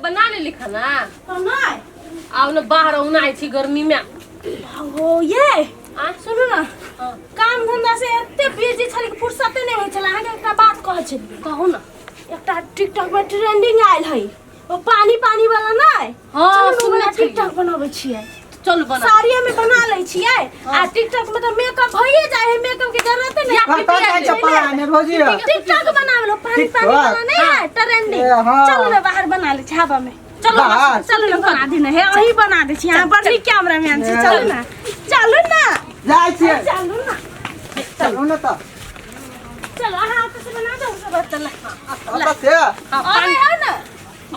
बना ले लिखा ना नहीं आओ ना बाहर उनाई थी गर्मी में हो ये सुनो ना काम धंधा से एते बिजी छली कि फुर्सत नहीं होय छला आगे एकटा बात कह छै कहू ना एकटा टिकटॉक में ट्रेंडिंग आइल है ओ पानी पानी वाला नहीं हां सुनना टिकटॉक बनाबै छियै चल बना साड़ी में बना ले छियै आ टिकटॉक में तो मेकअप भइए जाय है मेकअप के जरूरत नहीं पता नहीं चपला में भौजी टिकटॉक बनावे लो पानी पानी वाला नहीं है ट्रेंडिंग चलो ना बाहर बना ले छाबा में चलो चलो ना बना देना है वही बना दे छी यहां बड़ी कैमरामैन छी चलो ना जाय छी चलो ना तो चलो हाथ से बना दो सब चल ला से पानी है ना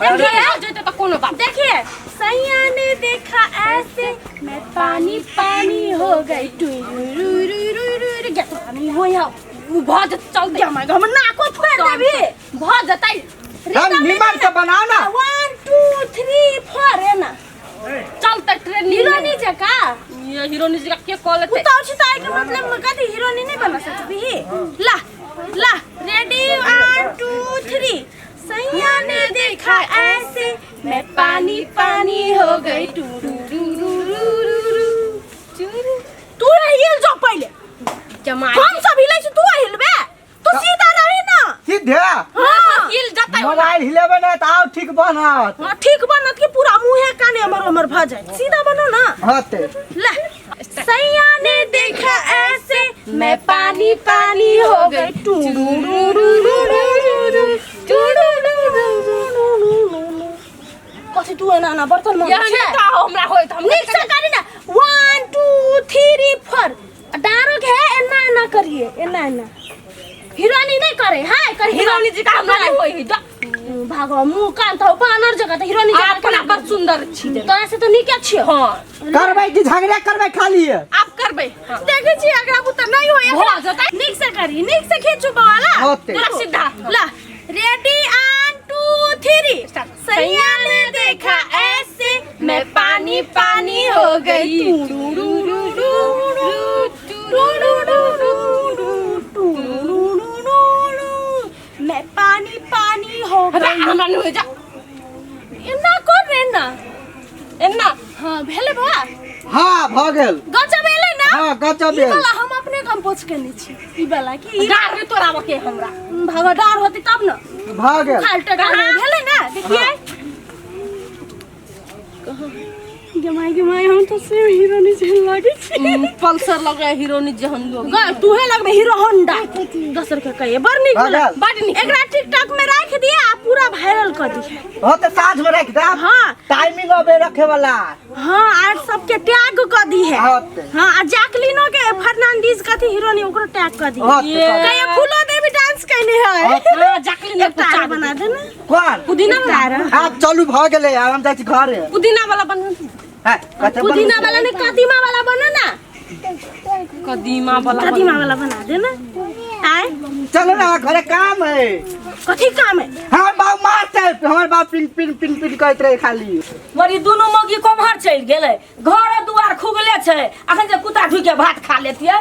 देखिए तो कोनो बात देखिए सैया ने देखा ऐसे मैं पानी पानी हो गई टुरुरुरुरुरु क्या पानी हो या बहुत चल दे हम ना को फोड़ देबी बहुत जताई हम निमन से बनाओ ना 1 2 3 4 है ना चल तक ट्रेन हीरोनी जका ये हीरोनी जी का के कॉल है उतार छिताई के मतलब कदी हीरोनी नहीं बना सकती ला ला रेडी 1 2 3 सैया ने देखा ऐसे मैं पानी पानी हो गई तू हिल जो पहले जमाई हम सब हिले छी तू हिलबे तू सीधा रही ना सीधे हां हिल जाता है मोबाइल हिलेबे ना त आओ ठीक बनत हां ठीक बनत कि पूरा मुंह काने हमर भ जाए सीधा बनो ना हाते ले सैया ने देखा ऐसे मैं पानी पानी हो गई कथि तू ना ना बर्तन में ये का हमरा होय त हम नीक से करी ना 1 2 3 4 डारोग है एना ना करिए एना ना हीरोनी नहीं करे हां कर हीरोनी जी का हमरा नहीं होई भागो मुंह कान तो बानर जगह त हीरोनी जी अपना बड़ सुंदर छी तो ऐसे तो नीक छी हां करबै कि झगड़ा करबै खाली आप करबै देखे छी अगला पुत नहीं होय हो जता नीक से करी नीक से खींचू बाला होते सीधा ला रेडी 1 2 3 सैया ने देखा ऐसे मैं पानी पानी हो गई मैं पानी पानी हो गई हमरा नहीं हो जा इना कोन रे ना एना हां भेले बा हां भ गेल गजब भेले ना हां गजब ई वाला हम अपने कम पोछ के नी छी ई वाला की डार रे तोरा के हमरा भागा डार होती तब ना भ गेल फाल्ट डार भेले ना देखिए गमाई हम तो सेम हीरोनी जहन लागे छी पल्सर लगे हीरोनी जहन लोग गा तू है लगबे हीरो होंडा 10 रुपया कहिए बड़ नीक बड़ नीक एकरा टिकटॉक में रख दिए आ पूरा वायरल कर दिए हो त साथ में रख दे हां टाइमिंग अबे रखे वाला हां आज सबके टैग कर दी है होते हां आ जैकलिनो के फर्नांडीज कथि हीरोनी ओकरो टैग कर दी होते कहिए फूलो देवी डांस कहने है हां जैकलिन एक तारा बना दे ना कोन पुदीना तारा आप चलू भ गेले हम जाई छी घर पुदीना वाला बना हां पुदीना वाला ने कदीमा वाला बना ना कदीमा वाला बना दे ना आए चलो ना घरे काम है कथि काम है हां बाप मारते हमर बाप पिन पिन पिन पिन कहत रहे खाली बड़ी दोनों मौगी कोम्हर चल गेले घर दुआर खुगले छे अखन जे कुत्ता ढुक के भात खा लेतिए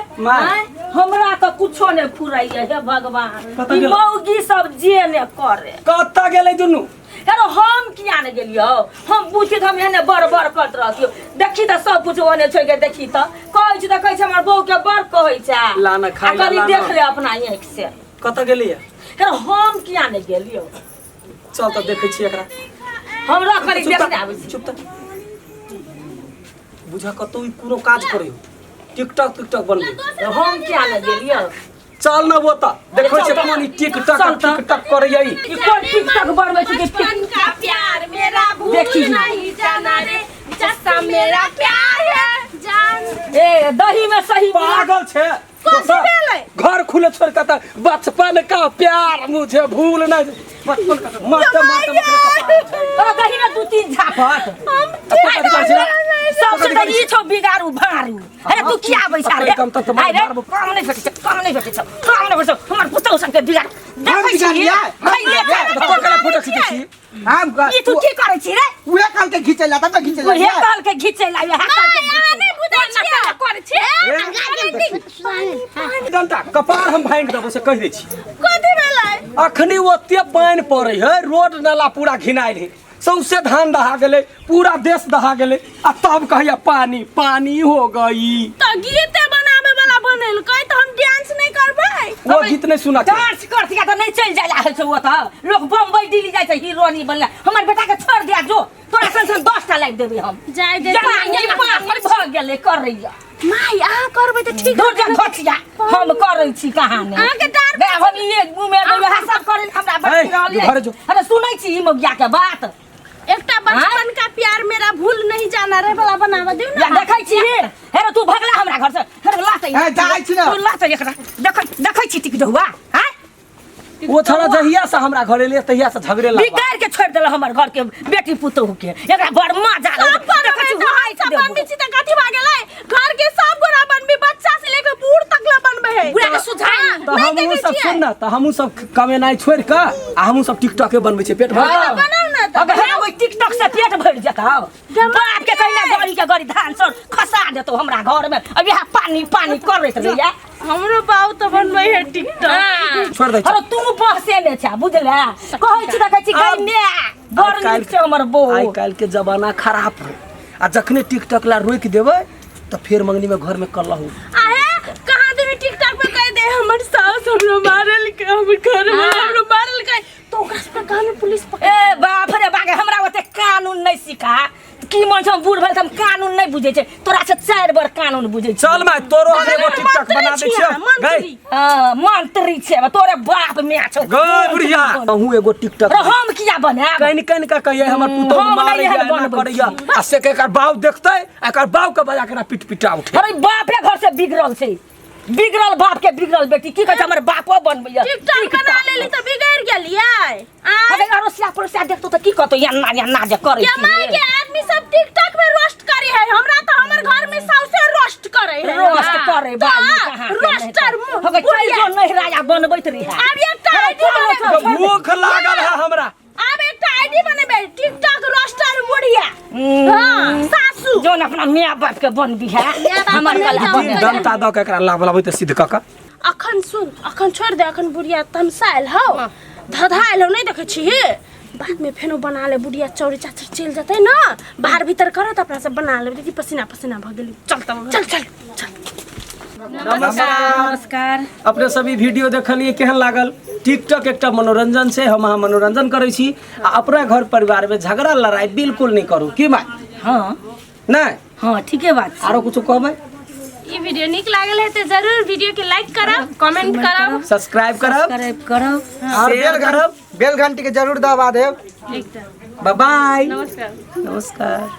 हमरा त कुछो ने फुराइए हे भगवान ई मौगी सब जे ने करे कत्ता गेले दुनु हेरो हम किया ने गेलियो हम पूछे हम एने बड़ बड़ करत रहतियो देखी त सब कुछ ओने छोड़ के देखी त कहै छी त कहै छै हमर बहू के बड़ कहै छै लाना खाई लाना देख ले अपना आंख से कत्ता गेलिए हेरो हम किया ने गेलियो चल त देखै छी एकरा हमरा करी देख आबै छी चुप त बुझा कतौ ई कोनो काज करियो टिकटॉक बनबे हम किया ने गेलियो चल न वो त देखै छी कोन टिकटॉक करैयै ई कोन टिकटॉक बनबै छी बचपन का प्यार मेरा भूल नहीं जाना रे जैसा मेरा प्यार है जान ए दही में सही पागल छे घर खुले छोड़ के त बचपन का प्यार मुझे भूल नहीं बचपन का मत तो दही में 2-3 झापट सबसे त ई छौ बिगारू भारू अरे तू किया बैठा रे कम त अरे काम नहीं भेटै छ हमर पुतौ संगे बिगाड़ हम बिगाड़िया तो कला फोटो खींचे छी हम ई तू की करै छी रे उहे काल के घिचै ला त घिचै ला हे काल के घिचै ला हे काल के नहीं बुझै छी करै छी डंटा कपार हम भांग देबो से कह दै छी कथि भेलै अखनी ओते पानी पड़ै है रोड नाला पूरा घिनाइल है सौंसे धान दहा गेले पूरा देश दहा गेले आ तब कहिया पानी पानी हो गई तो गीते बनावे वाला बनल कहीं तो हम डांस नहीं करबै वो गीत नहीं सुना के डांस करती का तो नहीं चल जाला है वो तो लोग बम्बई दिल्ली जाय छै हीरोनी बनला हमर बेटा के छोड़ दिया जो तोरा संग 10 टा लाइक देबे हम जाय दे ये पास भ गेले कर रहिया माई आ करबै त ठीक दूर जा घटिया हम करै छी कहानी आ के डर बे हम ये घूमे गए सब करे हमरा बच्ची रहली घर जो अरे सुनै छी ई मगिया के बात एकटा बचपन का प्यार मेरा भूल नहीं जाना रे वाला बनावा दिउ या ना देखै छी हेरे तू भगला हमरा घर से हेरे लातै जाय छी ना तू लातै एकरा देखै छी टिक ढौआ हैं वो छोरा जहिया से हमरा घरे ले तहिया से झगड़े लगा बिगाड़ के छोड़ देला हमर घर के बेटी पुतोह के एकरा बड़ मजा देखै छी हाय सब बनबी छी त कथि भा गेलै घर के सब गोरा बनबी बच्चा से लेके बूढ़ तक ला बनबे है बुढ़ा के सुझाई तो हमहू सब सुन ना तो हमहू सब कमेनाई छोड़ के आ हमहू सब टिकटॉक के बनबै छै पेट भर बनाउ ना त अगर हम ओइ टिकटॉक से पेट भर जता बाप के कहिना गाड़ी धान सर खसा देतो हमरा घर में अब यहाँ पानी पानी करैत रहिया हमरो बाऊ त बनबै है टिकटॉक छोड़ दे अरे तू बहसे ने छा बुझला कहै छी देखै छी गइने बड़ नीक छै हमर बौ आई काल के जमाना खराब है आ जखने टिकटॉक ला रोक देबै तो फिर मंगनी में घर में कलहू आहे कहां दिन टिकटॉक पे कह दे हमर सास हमरो मारल के हम घर में हमरो मारल के तो ओकरा से कानून पुलिस ए बाप रे बागे हमरा ओते कानून नहीं सिखा की मन हम बूढ़ भेल हम कानून नहीं बुझे छै तोरा से 4 बार कानून बुझे छै चल मैं तोरो एगो टिकटॉक बना दै छियै गई मंत्री छै तोरे बाप में छौ गई बुढ़िया हूं एगो टिकटॉक हम किया बनाब कहीं कहीं का कहिए हमर पुतो मारे या ना करैया आ से के एकर बाऊ देखतै एकर बाऊ के बजा के पिट पिटा उठे अरे बाप रे घर से बिगड़ल छै बिगड़ल बाप के बिगड़ल बेटी की कहै छै हमर बापो बनबैया टिकटॉक बना लेली त बिगड़ गेलियै अरे अरोसिया परोसिया देखतो त की कहतो या ना जे करै या माय के आदमी सब टिकटॉक में रोस्ट करे है हमरा तो हमर घर में सबसे रोस्ट करे है रोस्ट करे बाली कहां रोस्टर हो गई चल जो नहराया बनबैत रही अब एकटा आईडी बनेबै भूख लागल है हमरा अब एकटा आईडी बनेबै टिकटॉक रोस्टर बुढ़िया हां सासू जोन अपना मियां बाप के बनबी है हमर कला बने दमता द के एकरा लाबलाबै त सिद्ध क अखन सुन अखन छोड़ दे अखन बुढ़िया तमसाइल हौ धधाइल हौ नहीं देखे छी बाद में फेनो बना ले बुढ़िया चौड़ी चाचर चल जतै ना बाहर भीतर करत अपना सब बना ले दीदी पसीना पसीना भ गेली चल चल नमस्कार अपने सभी वीडियो देखलिए केहन लागल टिकटॉक एकटा मनोरंजन से हम मनोरंजन करै छी आ अपना घर परिवार में झगड़ा लड़ाई बिल्कुल नहीं करू की माय हां नहीं हां ठीके बात आरो कुछ कहबै ये वीडियो निक लागल है तो जरूर वीडियो के लाइक करब कमेंट करब सब्सक्राइब करब और बेल घंटी के जरूर दबा देब एकदम बाय बाय नमस्कार नमस्कार